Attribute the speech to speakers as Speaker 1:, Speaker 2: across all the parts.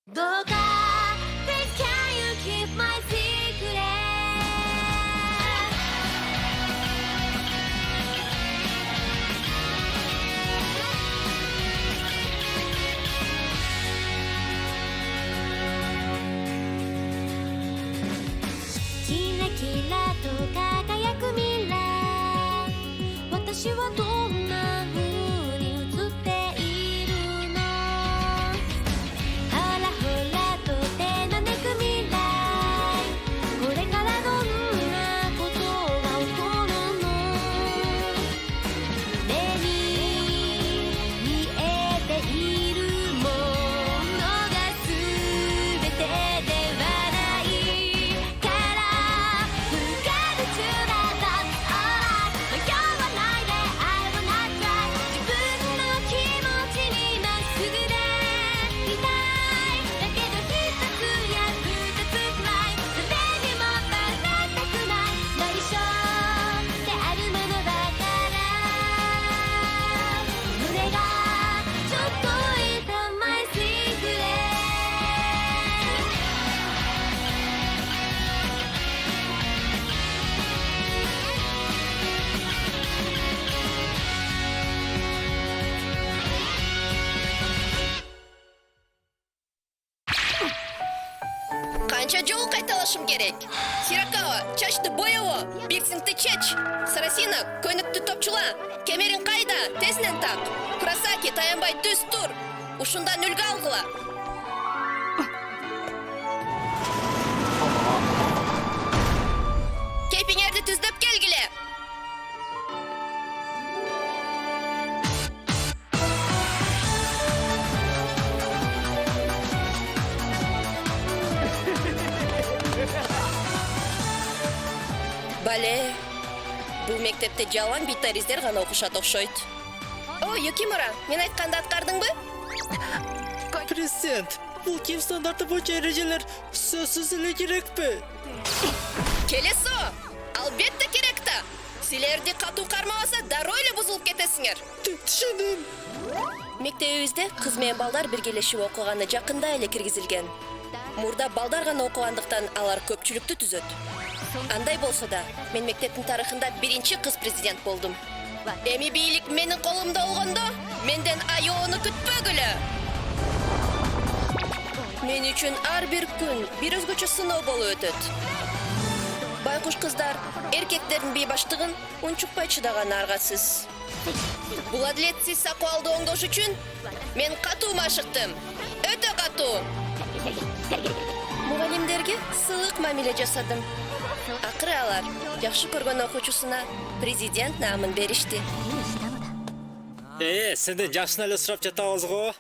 Speaker 1: どうか Please can you keep my secret キラキラと輝く未来私はどんな風に映っているのほらほらと手招く未来これからどんなことが起こるの目に見えているものが全てではないから不可能中だった迷わないで I will not try 自分の気持ちにまっすぐでいたいだけど一つや二つくらいそれにもバレたくない内緒であるものだから胸がちょっと痛my secret
Speaker 2: Qancha jol qaytalashim kerak? Sirakawa, chashni bo'yavi, Bixingni chech. Sarasina, ko'ynakni topchila. Kemerin qayda? Tezden taq. Kurasaki, tayanbay tuz tur. Ushundan ulgu alg'ila. Keypingерdi tuzlab kelgile. Bale, bu mektepte жалаң битариздер гана окушат окшойт. О, Юкимура, мен айтканды аткардыңбы?
Speaker 3: Президент, бұл кем стандарты бойынша ережелер сөзсіз эле керекпи?
Speaker 2: Келесо, албетте керекті. Силерди катуу кармабаса дароо эле бузулуп кетесиңер.
Speaker 3: Түшүндүм.
Speaker 2: Мектебибизде кыз менен балдар биргелешип окуганы жакында эле киргизилген. Мурда балдар гана окугандыктан алар көпчүлүктү түзөт. Андай болсо да, мен мектептин тарыхында биринчи кыз президент болдум. Эми бийлик менин колумда болгондо, менден аяоону күтпөгүлө. Мен үчүн ар бир күн бир өзгөчө сыноо болуп өтөт. Байкуш кыздар эркектердин бейбаштыгын унчукпай чыдаганы аргасыз. Бул адилетсиз акыбалды оңдош үчүн мен катуу машыктым. Өтө катуу. Мугалимдерге сылык мамиле жасадым. Акыры алар жакшы көргөн окуучусуна президент наамын беришти.
Speaker 3: Сенден жакшына эле сурап жатабыз го.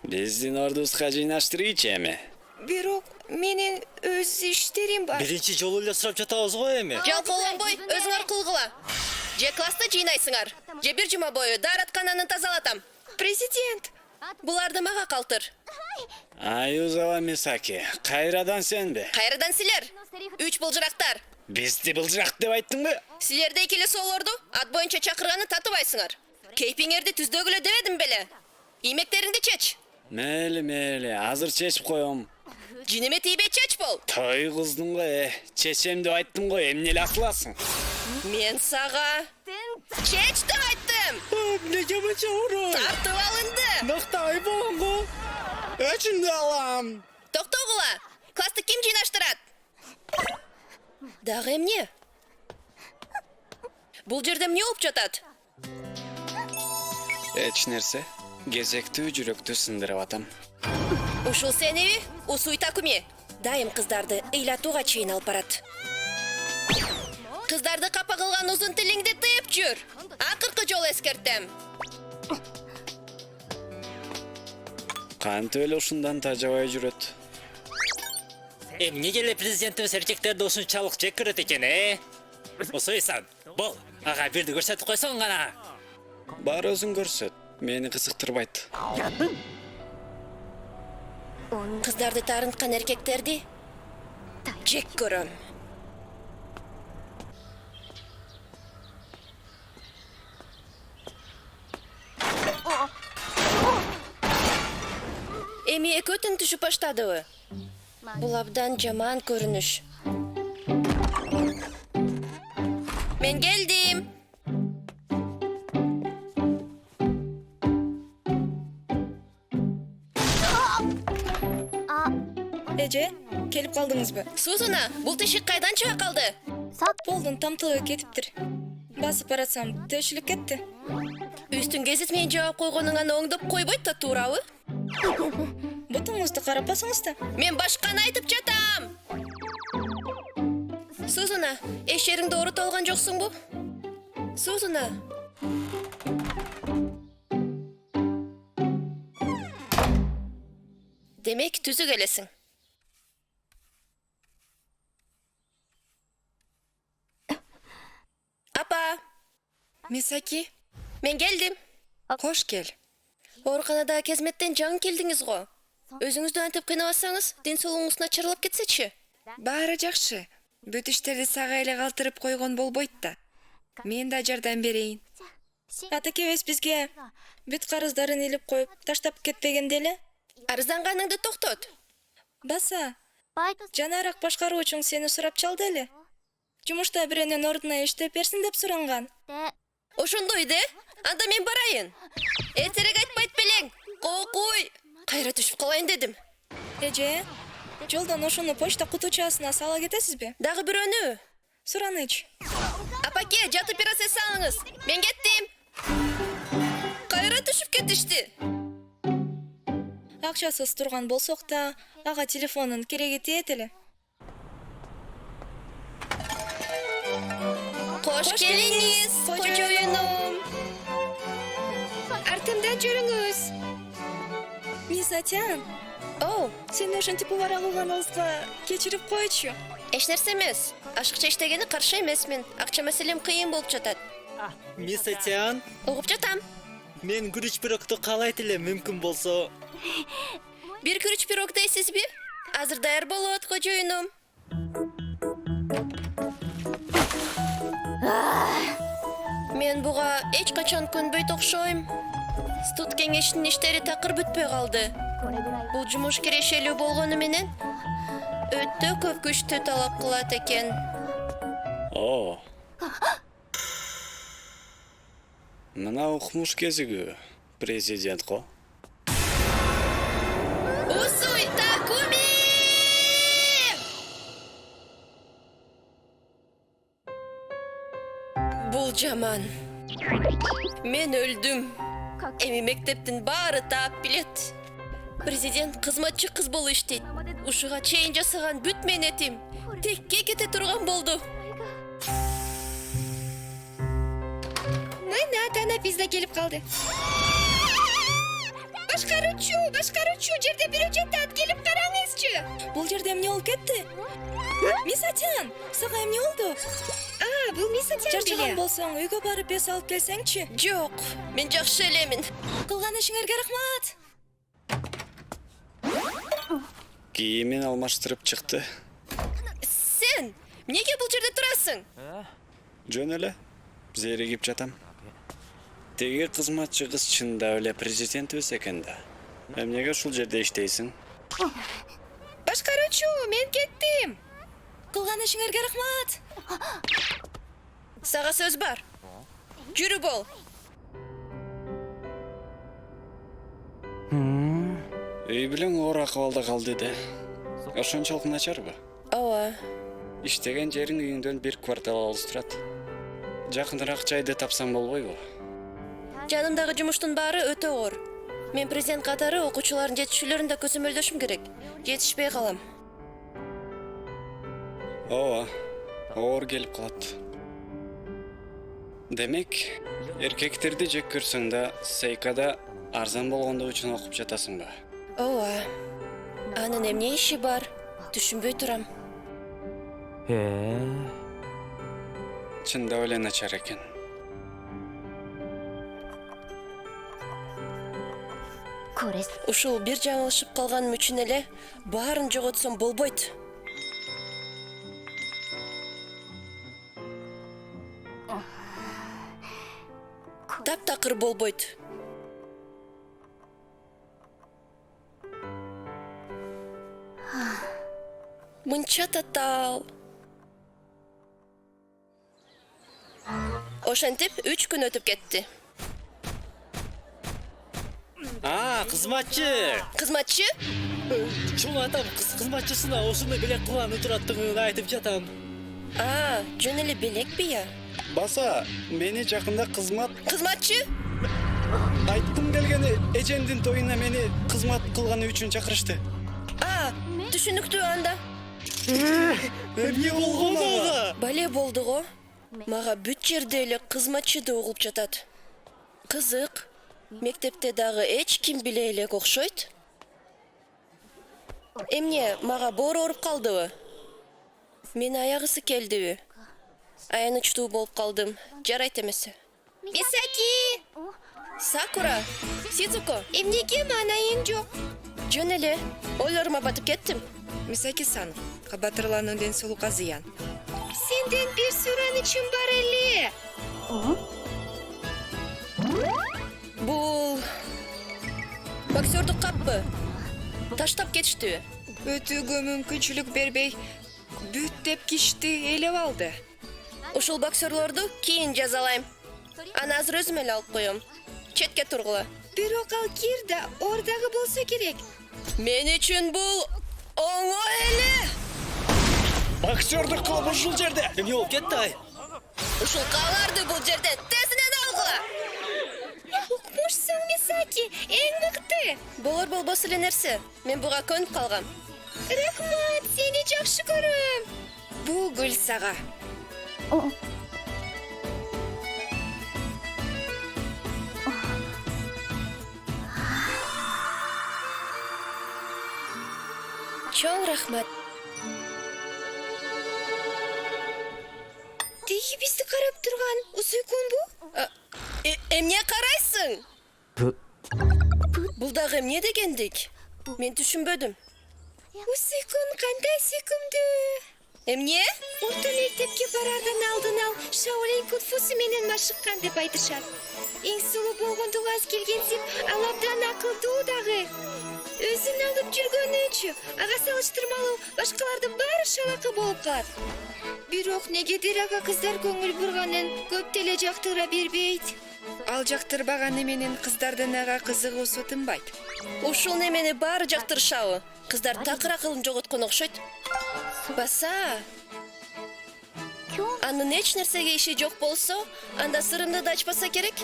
Speaker 4: Биздин ордубузга жыйнаштырыйчы эми.
Speaker 2: Бирок менин өз иштерим бар.
Speaker 3: Биринчи жолу эле сурап жатабыз го эми.
Speaker 2: Жалкоолонбой өзүңөр кылгыла. Же класста жыйнайсыңар, же бир жума бою даараткананы тазалатам. Президент, буларды мага калтыр.
Speaker 4: Аюзава Мисаки, кайрадан сенби?
Speaker 2: Кайрадан силер? 3 былжырактар.
Speaker 4: Бизди былжырак деп айттыңбы?
Speaker 2: Силерде экеле соолорду ат боюнча чакырганы татыбайсыңар. Кейпиңерди түздөгүлө дебедим беле. Иймектериңди чеч.
Speaker 4: Мейли, азыр чечип коем.
Speaker 2: Жинеме тийбей чеч бол.
Speaker 4: Той кыздың го, чечем деп айттым го, эмне эле акыласың?
Speaker 2: Мен сага чеч деп айттым.
Speaker 3: Эмне жаманча урой.
Speaker 2: Тартып алынды.
Speaker 3: Нактай болгон го. Өчүндү алам.
Speaker 2: Токтогула. Классты ким жыйнаштырат? Дагы эмне? Бул жерде эмне болуп жатат?
Speaker 4: Эч нерсе. Кезектүү жүрөктү сындырып атам.
Speaker 2: Ушул сенеби? Усуй Такуми. Дайым кыздарды ыйлатууга чейин алып барат. Кыздарды капа кылган узун тилиңди тыйып жүр. Акыркы жолу эскертем.
Speaker 4: Кантип эле ушундан тажабай жүрөт?
Speaker 3: Эмне келе президентибиз эркектерди ушунчалык жек көрөт экен, Осой-сан, бол, ага бирди көрсөтүп койсоң гана.
Speaker 4: Бар өзүң көрсөт, мени кызыктырбайт.
Speaker 2: Кыздарды таарынткан эркектерди жек көрөм. Эми экөө тең түшүп баштадыбы? Бул абдан жаман көрүнүш. Мен келдим.
Speaker 5: Эже, келип калдыңызбы?
Speaker 2: Сузуна, бул тешик кайдан чыга калды?
Speaker 5: Болдун тамтыгы кетиптир. Басып баратсам, төөшүлүк кетти.
Speaker 2: Үстүн кезит мен жаап койгонуңан оңдоп койбойт да, туурабы?
Speaker 5: Бутуңузду карап басыңыз да.
Speaker 2: Мен башканы айтып жатам. Сузуна, эшериңди оорутуп алган жоксуңбу? Сузуна. Демек түзүк элесиң. Апа,
Speaker 5: Мисаки,
Speaker 2: мен келдим.
Speaker 5: кош кел.
Speaker 2: Ооруканада кезметтен жаңы келдиңиз го. Өзүңүздү антип кыйнабасаңыз, ден соолугуңуз начарлап кетсечи?
Speaker 5: Баары жакшы. Бүт иштерди сага эле калтырып койгон болбойт да. Мен да жардам берейин. Атакебес бизге бүт карыздарын илип коюп таштап кетпегенде эле.
Speaker 2: Арызданганыңды токтот.
Speaker 5: Баса, жанараак башкаруучуң сени сурап чалды эле. Жумушта бирөөнүн ордуна иштеп берсин деп суранган.
Speaker 2: Ошондой де? Анда мен барайын. Эртерээк айтпайт белең. Кокуй. Кайра түшүп калайын дедим.
Speaker 5: Эже, жолдон ошону почта кутучасына сала кетесизби?
Speaker 2: Дагы бирөөнү.
Speaker 5: Сураныч.
Speaker 2: Апаке, жатып бир эс алыңыз. Мен кеттим. Кайра түшүп кетишти.
Speaker 5: Акчасыз турган болсок да, ага телефонун кереги тиет эле.
Speaker 2: Кош келиңиз, кожоюнум. Артымдан жүрүңүз.
Speaker 5: Мисатян,
Speaker 2: Оу,
Speaker 5: сени ошентип убара кылганыбызга кечирип койчу.
Speaker 2: эч нерсе эмес. Ашыкча иштегени каршы эмесмин. Акча маселем кыйын болуп жатат.
Speaker 3: Мисатян,
Speaker 2: Угуп жатам.
Speaker 3: мен күрүч пирогду каалайт элем, мүмкүн болсо.
Speaker 2: Бир күрүч пирог дейсизби? Азыр даяр болот, кожоюнум. Мен буга эч качан көнбөйт окшойм. Студ кеңешинин иштери такыр бүтпөй калды. Бул жумуш кирешелүү болгону менен өтө көп күчтү талап кылат экен.
Speaker 4: О. Мына укмуш кезиги президент го.
Speaker 2: Усуй Такуми! Бул жаман. Мен өлдүм. Эми мектептин баары таап билет. Президент кызматчы кыз болуп иштейт. Ушуга чейин жасаган бүт мээнетим текке кете турган болду.
Speaker 5: Мына танапиз да келип калды. Башкаруучу, жерде бирөө жатат, келип караңызчы. Бул жерде эмне болуп кетти? Мисатян, сага эмне болду? Бул Мисатян беле. Чарчаган болсоң, үйгө барып эс алып келсеңчи.
Speaker 2: Жок, мен жакшы элемин.
Speaker 5: Кылган ишиңерге рахмат.
Speaker 4: Кийимин алмаштырып чыкты.
Speaker 2: Сен эмнеге бул жерде турасың?
Speaker 4: Жөн эле. Зеригип жатам. Теги кызматчы кыз чындап эле президентибиз экен да. Эмнеге ушул жерде иштейсиң?
Speaker 5: Башкаруучу, мен кеттим. Кылган ишиңерге рахмат.
Speaker 2: Сага сөз бар. Жүрү бол.
Speaker 4: Үй билен оор акыбалда калды да. Ошончолук начарбы?
Speaker 2: Ооба.
Speaker 4: Иштеген жериң үйүңдөн 1 квартал алыс турат. Жакыныраак жайды тапсаң болбойбу?
Speaker 2: Жанымдагы жумуштун баары өтө оор. Мен президент катары окуучулардын жетишүүлөрүн да көзөмөлдөшүм керек. Жетишпей калам.
Speaker 4: Ооба, оор келип калат. Демек, эркектерди жек көрсөң да, Сейкада арзан болгондугу үчүн окуп жатасыңбы?
Speaker 2: Ооба. Анын эмне иши бар? Түшүнбөй турам.
Speaker 4: Чындап эле начар экен.
Speaker 2: Ушул бир жаңылышып калганым үчүн эле баарын жоготсом болбойт. Таптакыр болбойт. Мынча татаал. Ошентип 3 күн өтүп кетти.
Speaker 3: Кызматчы.
Speaker 2: Кызматчы?
Speaker 3: Чоң атам кызматчысына ошондой белек кылганы тураттыгын айтып жатам.
Speaker 2: Жөн эле белек бия.
Speaker 4: Баса, мени жакында кызмат
Speaker 2: Кызматчы?
Speaker 4: айткым келгени эжемдин тоюна мени кызмат кылганы үчүн чакырышты.
Speaker 2: Түшүнүктүү анда.
Speaker 3: Эмне болгон ага?
Speaker 2: Бале болду го. Мага бүт жерде эле кызматчы деп угулуп жатат. Кызык. Мектепте дагы эч ким биле элек окшойт. Эмне, мага боор ооруп калдыбы? Мени аягысы келдиби? Аянычтуу болуп калдым. Жарайт эмесе.
Speaker 5: Мисаки!
Speaker 2: Сакура, Сидзуко,
Speaker 5: Эмнеге маанайың жок?
Speaker 2: жөн эле. Ойлорума батып кеттим.
Speaker 5: Мисаки-сан, кабатырлануу ден соолукка зыян. Сенден бир суранычым бар эле.
Speaker 2: Бул боксердук каппы? Таштап кетиштиби?
Speaker 5: Өтүүгө мүмкүнчүлүк бербей, бүт деп кишти элеп алды.
Speaker 2: Ушул боксерлорду кийин жазалайм. Аны азыр өзүм эле алып коем. Четке тургула.
Speaker 5: Бирок ал кир да ордагы болсо керек.
Speaker 2: Мен үчүн бул оңой эле.
Speaker 4: Боксердук кылып ушул жерде.
Speaker 3: Эмне болуп кетти ай?
Speaker 2: Ушул каларды бул жерде тезинен алгыла.
Speaker 5: Укмушсуң, Мисаки, эң мыкты.
Speaker 2: Болор болбос эле нерсе. Мен буга көнүп калгам.
Speaker 5: Рахмат, сени жакшы көрөм. Бул гүл сага.
Speaker 2: Чоң рахмат.
Speaker 5: Теги бизди карап турган Усуйкун бу?
Speaker 2: Эмне карайсың? Бул дагы эмне дегендик? Мен түшүнбөдүм.
Speaker 5: Усуйкун кандай сүйкүмдүү.
Speaker 2: Эмне?
Speaker 5: Орто мектепке барардан алдын ал Шаолинь кунфусу менен машыккан деп айтышат. Эң сулуу болгондугу аз келгенсип, ал абдан акылдуу дагы. Өзүн алып жүргөнүчү, ага салыштырмалуу башкалардын баары шалакы болуп калат. Бирок негедир ага кыздар көңүл бурганын көп деле жактыра бербейт. Ал жактырбаганы менен кыздардын ага кызыгуусу тынбайт.
Speaker 2: Ушул немени баары жактырышабы? Кыздар такыр акылын жоготкон окшойт. Баса. Анын эч нерсеге иши жок болсо, анда сырымды да ачпаса керек.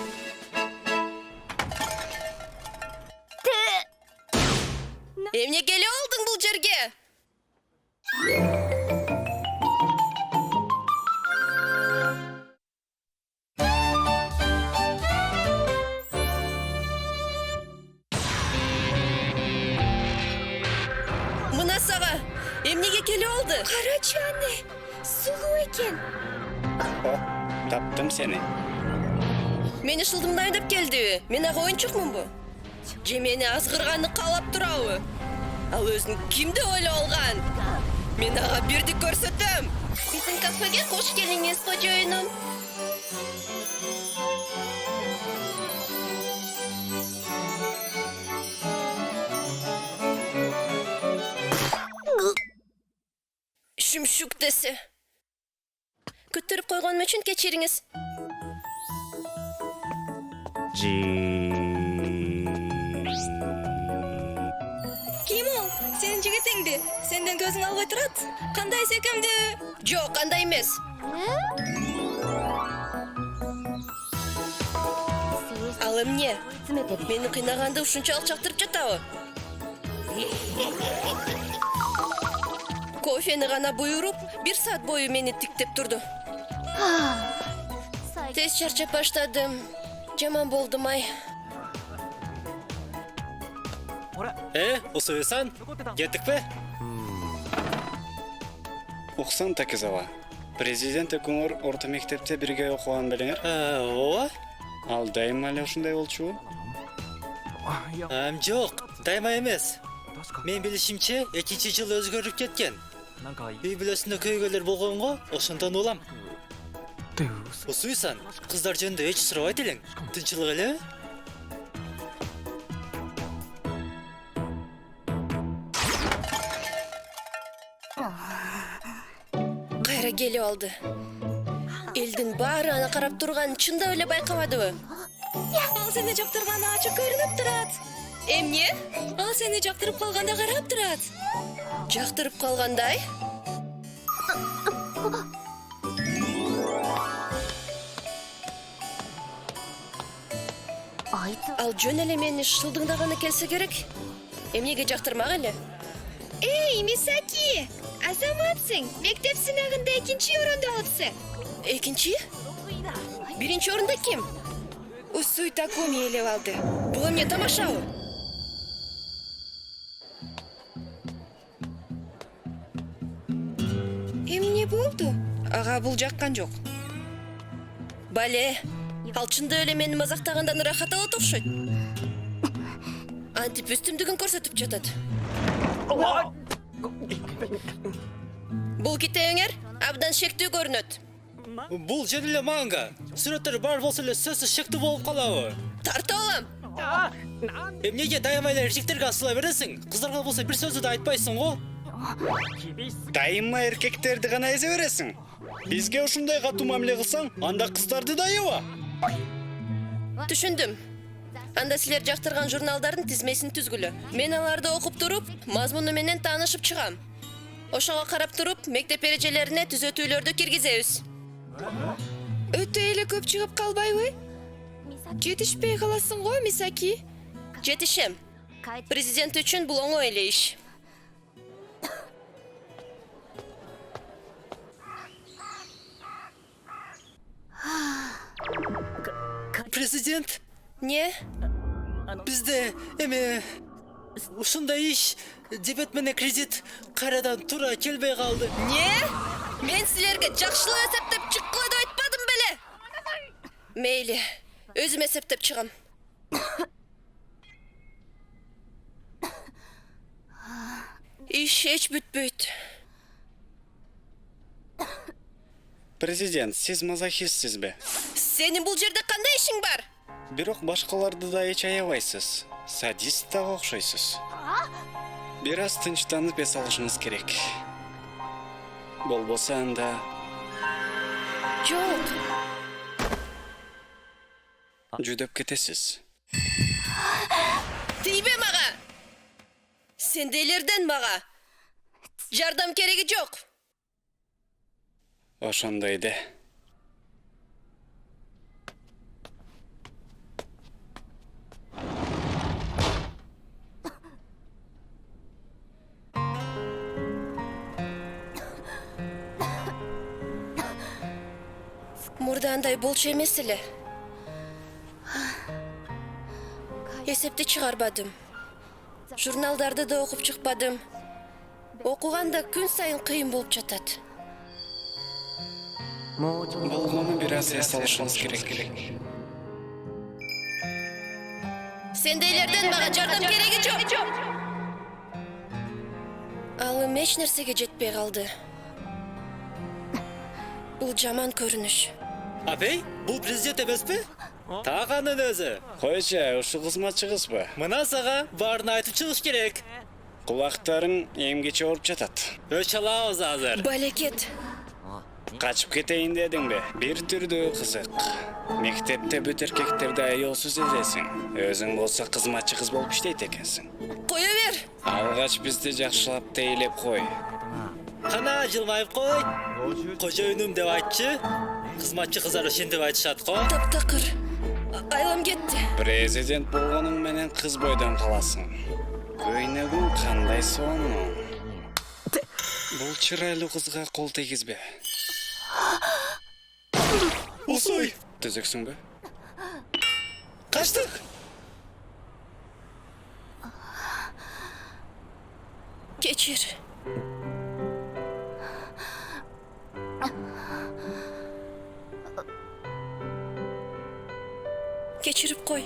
Speaker 2: Эмне келе олдуң бул жерге? Мына сага эмнеге келе олду?
Speaker 5: Карачы аны, сулуу экен.
Speaker 4: Таптым сени.
Speaker 2: Мени шылдымдайын деп келдиби? Мен ага оюнчукмунбу? Же мени азгырганды каалап турабы? Ал өзүн ким деп ойлоп алган? Мен ага бирди көрсөтөм. Биздин кафеге кош келиңиз, кожоюнум. Шүмшүк десе. Күттүрүп койгонум үчүн кечириңиз.
Speaker 5: Ким ол? Сенин жигитиңби? Сенден көзүң албай турат. Кандай сүйкүмдүү?
Speaker 2: Жок, андай эмес. Ал эмне? Мени кыйнаганды ушунчалык чактырып жатабы? Кофени гана буйруп, 1 саат бою мени тиктеп турду. Тез чарчап баштадым. Жаман болдум ай.
Speaker 3: Усуй-сан, кеттикпи?
Speaker 4: Уксан Такизава. Президент Экуңор орто мектепте бирге окуган белеңер?
Speaker 3: Ооба.
Speaker 4: Ал дайыма эле ушундай болчубу?
Speaker 3: Жок, дайыма эмес. Мен билишимче, 2-жыл өзгөрүп кеткен. Үй бүлөсүндө көйгөйлөр болгонго, ошондон улам. Усуй-сан, кыздар жөнүндө эч сурабайт элең. Тынчылык элеби?
Speaker 2: кайра келип алды. Элдин баары аны карап турганын чындап эле байкабадыбы?
Speaker 5: Ал сени жактырганы ачык көрүнүп турат. Эмне? Ал сени жактырып калганда карап турат.
Speaker 2: Жактырып калгандай? Ал жөн эле мени шылдыңдаганы келсе керек. Эмнеге жактырмак эле?
Speaker 5: Эй, Мисаки! Азаматсың. Мектеп сынагында 2-нчи орунда алыпсың.
Speaker 2: Экинчи? Биринчи орунда ким?
Speaker 5: Усуй Такуми элеп алды.
Speaker 2: Бул эмне тамашабы?
Speaker 5: Эмне болду? Ага бул жаккан жок.
Speaker 2: Бале, ал чындап эле мени мазактагандан ырахат алат окшойт. Антип үстүмдүгүн көрсөтүп жатат. Бул китебиңер абдан шектүү көрүнөт.
Speaker 3: Бул жөн эле манга. Сүрөттөр бар болсо эле сөзсүз шектүү болуп калабы?
Speaker 2: Тарта алам.
Speaker 3: Эмнеге дайыма эле эркектерге асыла бересиң? Кыздарга болсо бир сөздү да айтпайсың го?
Speaker 4: Дайыма эркектерди гана эзе бересиң. Бизге ушундай катуу мамиле кылсаң, анда кыздарды да аяба.
Speaker 2: Түшүндүм. Анда силер жактырган журналдардын тизмесин түзгүлө. Мен аларды окуп туруп, мазмуну менен таанышып чыгам. Ошого карап туруп, мектеп эрежелерине түзөтүүлөрдү киргизебиз.
Speaker 5: Өтө эле көп чыгып калбайбы? Жетишпей каласың го, Мисаки.
Speaker 2: Жетишем. Президент үчүн бул оңой эле иш.
Speaker 3: Президент,
Speaker 2: Не?
Speaker 3: бизде эме ушундай иш дебет менен кредит кайрадан туура келбей калды.
Speaker 2: Не? Мен силерге жакшылап эсептеп чыккыла деп айтпадым беле? Мейли, өзүм эсептеп чыгам. Иш эч бүтпөйт.
Speaker 4: Президент, сиз мазохистсизби?
Speaker 2: Сенин бул жерде кандай ишиң бар?
Speaker 4: Бирок башкаларды да эч аябайсыз. Садист да окшойсуз. Бир аз тынчтанып эс алышыңыз керек. Болбосо анда
Speaker 2: Жок.
Speaker 4: жүдөп кетесиз.
Speaker 2: Тийбе мага. Сенделерден мага жардам кереги жок.
Speaker 4: Ошондой де.
Speaker 2: Мурда андай болчу эмес эле. Эсепти чыгарбадым. Журналдарды да окуп чыкпадым. Окуганда күн сайын кыйын болуп жатат.
Speaker 4: Болгону бир аз эс алышыңыз керек.
Speaker 2: Сендейлерден мага жардам кереги жок. Алым эч нерсеге жетпей калды. Бул жаман көрүнүш.
Speaker 3: Апей, бул президент эмеспи? Так анын өзү.
Speaker 4: Койчу, ушу кызматчыгызбы?
Speaker 3: Мына сага баарын айтып чыгыш керек.
Speaker 4: Кулактарын эмгиче ооруп жатат.
Speaker 3: Өч алабыз азыр.
Speaker 2: Балекет.
Speaker 4: Качып кетейин дедиңби? Бир түрдүү кызык. Мектепте бүт эркектерди аялсыз эзесиң. Өзүң болсо кызматчы кыз болуп иштейт экенсиң.
Speaker 2: Кое бер.
Speaker 4: Алгач бизди жакшылап тейлеп кой.
Speaker 3: Кана жылмайып кой. Кожоюнум деп айтчы. Кызматчы кыздар ошентип айтышат го.
Speaker 2: Таптакыр. Айлам кетти.
Speaker 4: Президент болгонуң менен кыз бойдон каласың. Көйнөгүң кандай сонун. Бул чырайлуу кызга кол тийгизбе.
Speaker 3: Усуй,
Speaker 4: Түзөксүңбү?
Speaker 3: качтык.
Speaker 2: Кечир. Кечирип кой.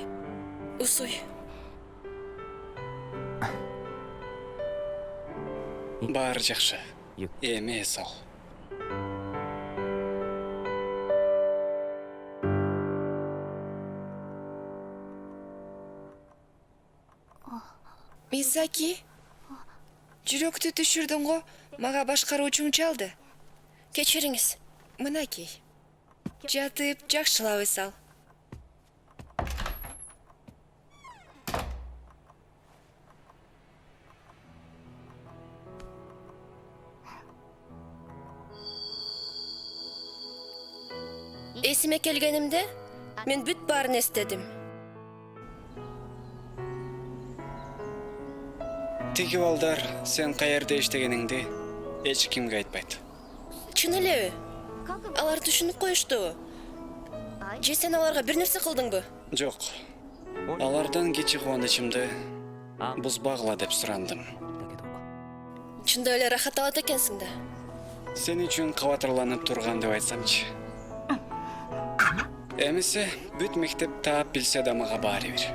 Speaker 2: Усуй.
Speaker 4: Баары жакшы. Эми эс ал.
Speaker 5: Мисаки, жүрөктү түшүрдүң го, мага башкаруучуң чалды.
Speaker 2: Кечириңиз.
Speaker 5: Мынакей. Жатып жакшылабай сал.
Speaker 2: Эсиме келгенимде мен бүт баарын эстедим.
Speaker 4: Тиги балдар сен каерде иштегениңди эч кимге айтпайт.
Speaker 2: Чын элеби? Алар түшүнүп коюшту. Же сен аларга бир нерсе кылдыңбы?
Speaker 4: Жок. Алардан кичи кубанычымды бузбагыла деп сурандым.
Speaker 2: Чында эле рахат алат экенсиң да.
Speaker 4: Сен үчүн кабатырланып турган деп айтсамчы. Эмесе бүт мектеп таап билсе да мага баары бир.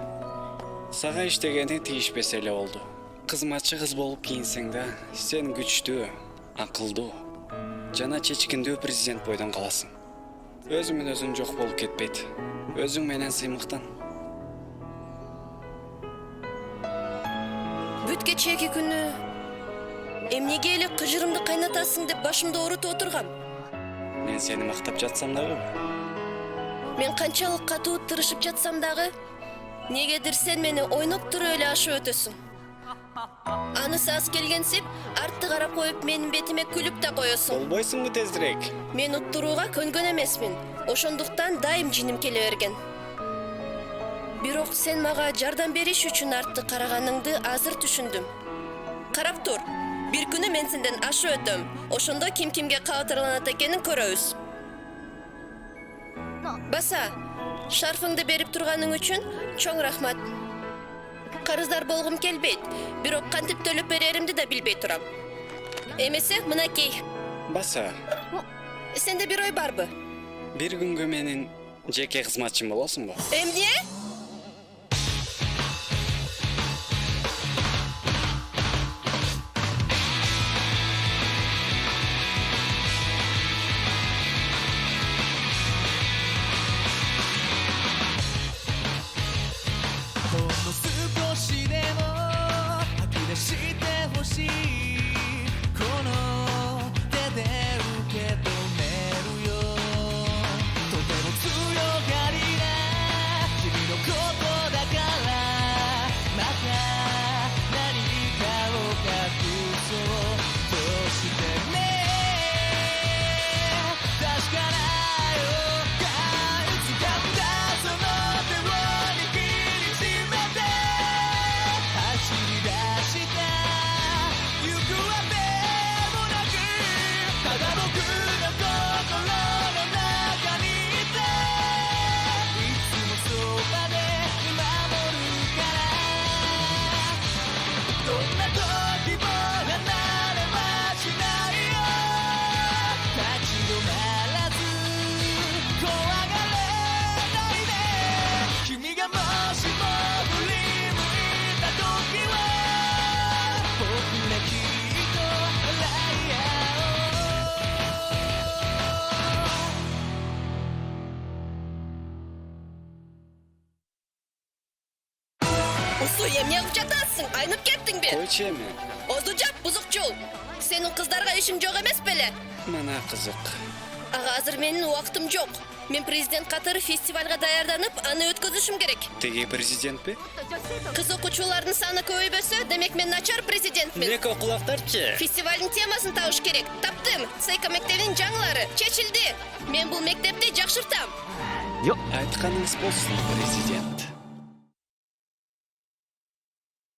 Speaker 4: Сага иштегени тийишпесе эле болду. Кызматчы кыз болуп кийинсең да, сен күчтүү, акылдуу жана чечкиндүү президент бойдон каласың. Өзүңөн өзүң жок болуп кетпейт. Өзүң менен сыймыктан.
Speaker 2: Бүт кечээки күнү эмнеге эле кыжырымды кайнатасың деп башымды оорутуп отургам.
Speaker 4: Мен сени мактап жатсам дагы,
Speaker 2: Мен канчалык катуу тырышып жатсам дагы, негедир сен мени ойноп туруп эле ашып өтөсүң. Анысы аз келгенсип, артты карап коюп менин бетиме күлүп да коесуң.
Speaker 4: болбойсуңбу тездирээк?
Speaker 2: Мен уттурууга көнгөн эмесмин. Ошондуктан дайым жиним келе берген. Бирок сен мага жардам бериш үчүн артты караганыңды азыр түшүндүм. Карап тур. Бир күнү мен сенден ашып өтөм. Ошондо ким кимге кабатырланат экенин көрөбүз. Баса, шарфыңды берип турганың үчүн чоң рахмат. Карыздар болгум келбейт, бирок кантип төлөп береримди да билбей турам. Эмесе, мынакей.
Speaker 4: Баса,
Speaker 2: Сенде бир ой барбы?
Speaker 4: бир күнгө менин жеке кызматчым болосуңбу?
Speaker 2: Эмне? Усу эмне кылып жатасың? Айнып кеттиң бе?
Speaker 4: Койчу эми.
Speaker 2: Озу жап, бузукчул. Сенин кыздарга ишиң жок эмес беле?
Speaker 4: Мына кызык.
Speaker 2: Ага, азыр менин убактым жок. Мен президент катары фестивалга даярданып, аны өткөзүшүм керек.
Speaker 4: Теги президентпи?
Speaker 2: Кыз окуучулардын саны көбөйбөсө, демек мен начар президентмин.
Speaker 3: Эко кулактарчы.
Speaker 2: Фестивалдын темасын табыш керек. Таптым. Сейка мектебинин жаңылары чечилди. Мен бул мектепти жакшыртам.
Speaker 4: Айтканыңыз болсун, президент.